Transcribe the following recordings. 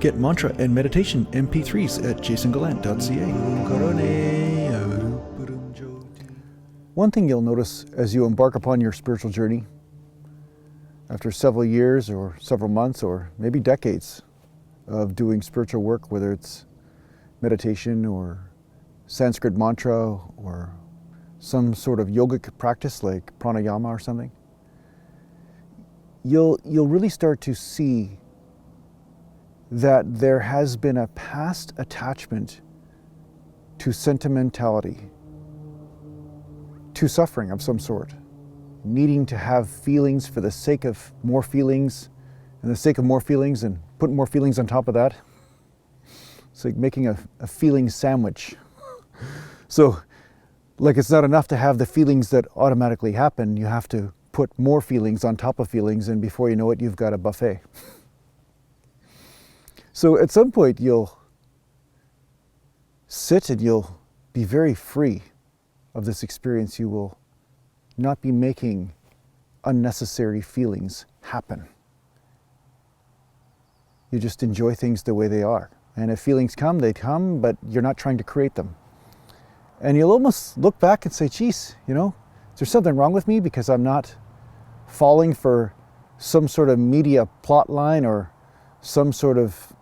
Get mantra and meditation MP3s at jasongallant.ca. One thing you'll notice as you embark upon your spiritual journey, after several years or several months or maybe decades of doing spiritual work, whether it's meditation or Sanskrit mantra or some sort of yogic practice like pranayama or something, you'll really start to see that there has been a past attachment to sentimentality, to suffering of some sort, needing to have feelings for the sake of more feelings, and the sake of more feelings and putting more feelings on top of that. It's like making a feeling sandwich. So, like, it's not enough to have the feelings that automatically happen, you have to put more feelings on top of feelings, and before you know it, you've got a buffet. So at some point you'll sit and you'll be very free of this experience. You will not be making unnecessary feelings happen. You just enjoy things the way they are. And if feelings come, they come, but you're not trying to create them. And you'll almost look back and say, geez, is there something wrong with me because I'm not falling for some sort of media plot line or some sort of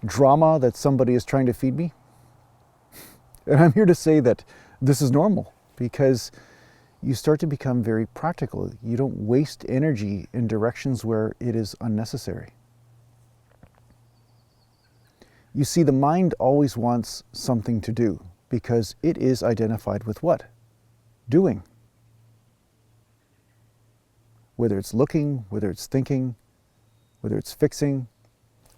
drama that somebody is trying to feed me? And I'm here to say that this is normal, because you start to become very practical. You don't waste energy in directions where it is unnecessary. You see, the mind always wants something to do because it is identified with what? Doing. Whether it's looking, whether it's thinking, whether it's fixing,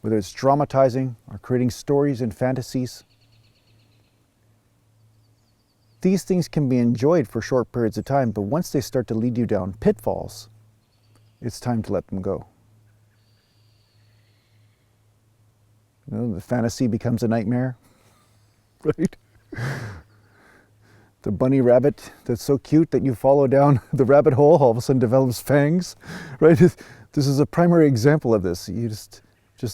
whether it's dramatizing or creating stories and fantasies. These things can be enjoyed for short periods of time, but once they start to lead you down pitfalls, it's time to let them go. The fantasy becomes a nightmare, right? The bunny rabbit that's so cute that you follow down the rabbit hole all of a sudden develops fangs, right? This is a primary example of this. You just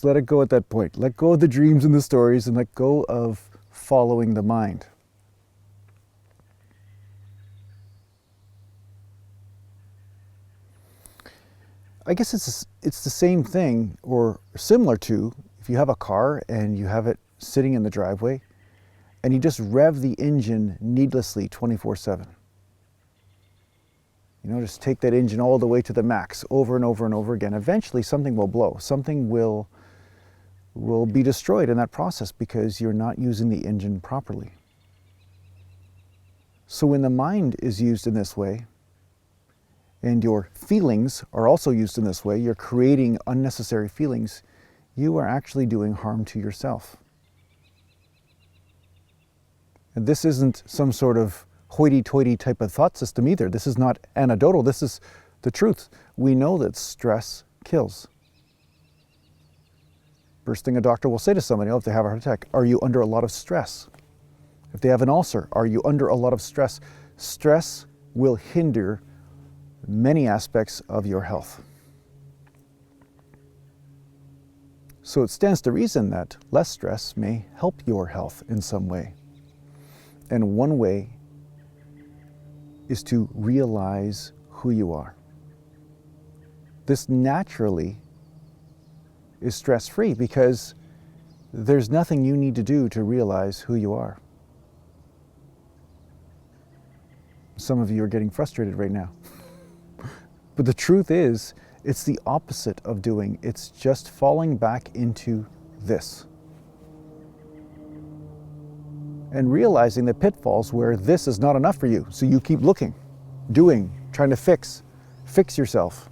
let it go at that point. Let go of the dreams and the stories and let go of following the mind. I guess it's the same thing or similar to if you have a car and you have it sitting in the driveway and you just rev the engine needlessly 24/7. Just take that engine all the way to the max over and over and over again. Eventually something will blow. Something will be destroyed in that process because you're not using the engine properly. So when the mind is used in this way, and your feelings are also used in this way, you're creating unnecessary feelings, you are actually doing harm to yourself. And this isn't some sort of hoity-toity type of thought system either. This is not anecdotal, this is the truth. We know that stress kills. First thing a doctor will say to somebody, if they have a heart attack, are you under a lot of stress? If they have an ulcer, are you under a lot of stress? Stress will hinder many aspects of your health. So it stands to reason that less stress may help your health in some way. And one way is to realize who you are. This naturally is stress-free because there's nothing you need to do to realize who you are. Some of you are getting frustrated right now. But the truth is, it's the opposite of doing. It's just falling back into this. And realizing the pitfalls where this is not enough for you. So you keep looking, doing, trying to fix yourself.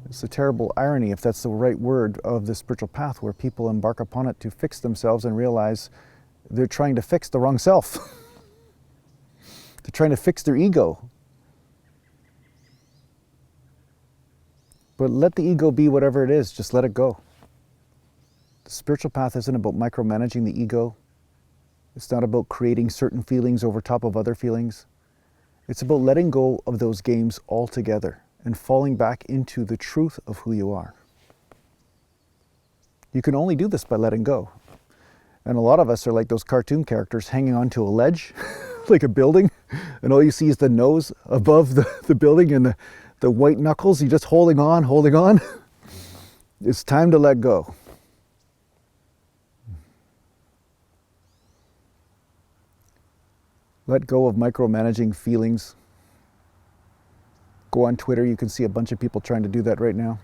It's a terrible irony, if that's the right word, of the spiritual path where people embark upon it to fix themselves and realize they're trying to fix the wrong self. They're trying to fix their ego. But let the ego be whatever it is, just let it go. The spiritual path isn't about micromanaging the ego. It's not about creating certain feelings over top of other feelings. It's about letting go of those games altogether and falling back into the truth of who you are. You can only do this by letting go. And a lot of us are like those cartoon characters hanging onto a ledge, like a building, and all you see is the nose above the building and the white knuckles. You're just holding on, holding on. It's time to let go. Let go of micromanaging feelings. Go on Twitter, you can see a bunch of people trying to do that right now.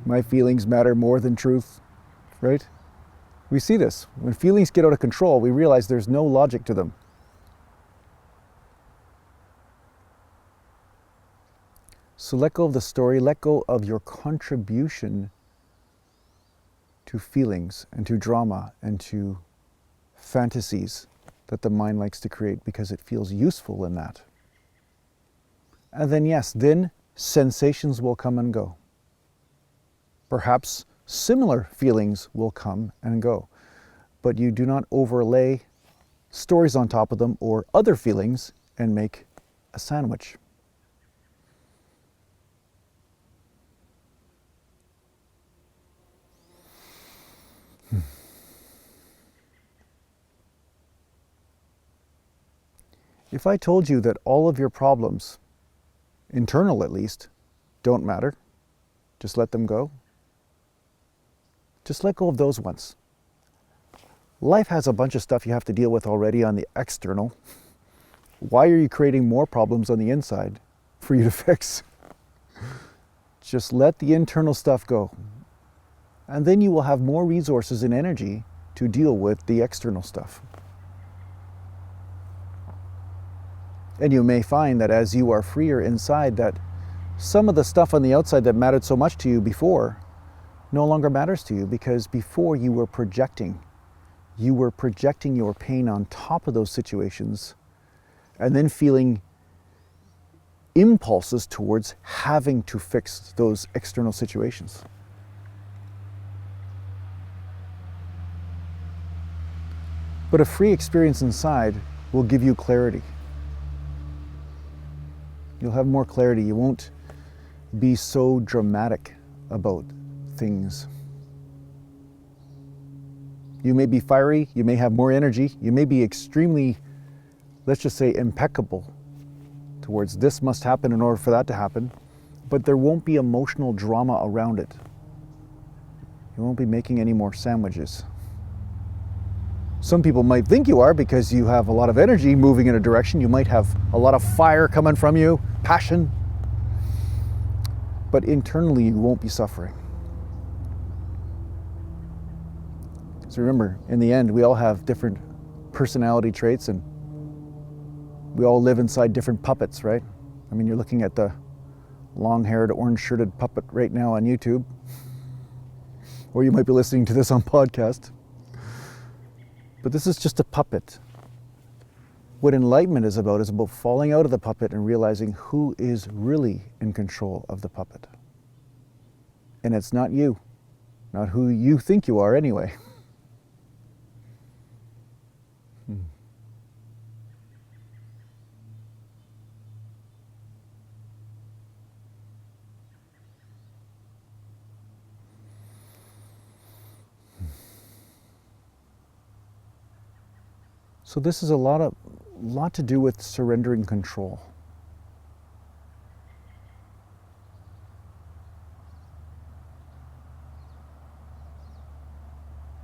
My feelings matter more than truth, right? We see this. When feelings get out of control, we realize there's no logic to them. So let go of the story, let go of your contribution to feelings and to drama and to fantasies that the mind likes to create because it feels useful in that. And then yes, then sensations will come and go. Perhaps similar feelings will come and go, but you do not overlay stories on top of them or other feelings and make a sandwich. If I told you that all of your problems, internal at least, don't matter, just let them go. Just let go of those ones. Life has a bunch of stuff you have to deal with already on the external. Why are you creating more problems on the inside for you to fix? Just let the internal stuff go. And then you will have more resources and energy to deal with the external stuff. And you may find that as you are freer inside, that some of the stuff on the outside that mattered so much to you before no longer matters to you, because before you were projecting. You were projecting your pain on top of those situations and then feeling impulses towards having to fix those external situations. But a free experience inside will give you clarity. You'll have more clarity. You won't be so dramatic about things. You may be fiery, you may have more energy, you may be extremely, let's just say, impeccable towards this must happen in order for that to happen, but there won't be emotional drama around it. You won't be making any more sandwiches. Some people might think you are because you have a lot of energy moving in a direction. You might have a lot of fire coming from you, passion. But internally, you won't be suffering. So remember, in the end, we all have different personality traits and we all live inside different puppets, right? I mean, you're looking at the long-haired, orange-shirted puppet right now on YouTube. Or you might be listening to this on podcast. But this is just a puppet. What enlightenment is about falling out of the puppet and realizing who is really in control of the puppet. And it's not you, not who you think you are anyway. So this is a lot to do with surrendering control.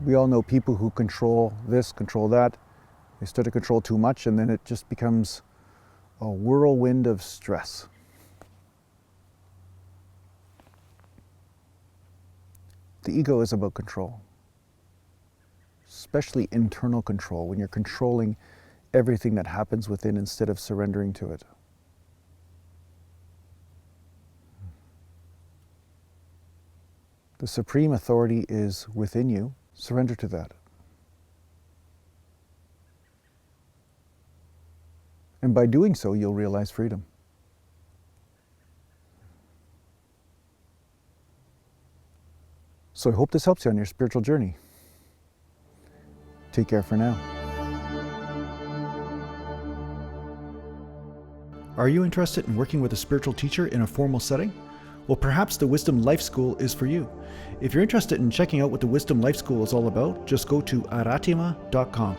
We all know people who control this, control that. They start to control too much and then it just becomes a whirlwind of stress. The ego is about control. Especially internal control, when you're controlling everything that happens within instead of surrendering to it. The supreme authority is within you. Surrender to that. And by doing so, you'll realize freedom. So I hope this helps you on your spiritual journey. Take care for now. Are you interested in working with a spiritual teacher in a formal setting? Well, perhaps the Wisdom Life School is for you. If you're interested in checking out what the Wisdom Life School is all about, just go to aratima.com.